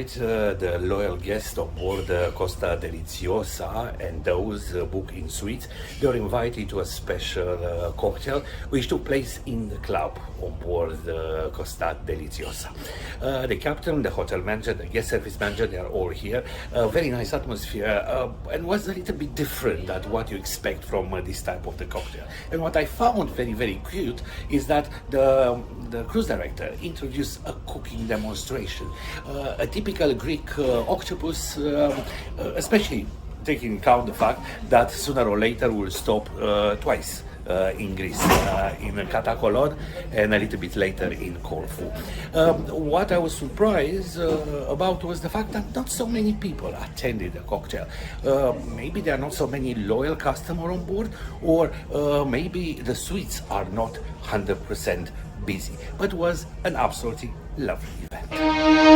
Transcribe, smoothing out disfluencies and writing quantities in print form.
tonight, the loyal guests on board Costa Deliziosa and those booking suites, they were invited to a special cocktail which took place in the club on board Costa Deliziosa. The captain, the hotel manager, the guest service manager, they are all here. Very nice atmosphere and was a little bit different than what you expect from this type of the cocktail. And what I found very cute is that the cruise director introduced a cooking demonstration, a typical Greek octopus, especially taking into account the fact that sooner or later we'll stop twice in Greece, in Katakolon and a little bit later in Corfu. What I was surprised about was the fact that not so many people attended the cocktail. Maybe there are not so many loyal customers on board, or maybe the suites are not 100% busy, but was an absolutely lovely event.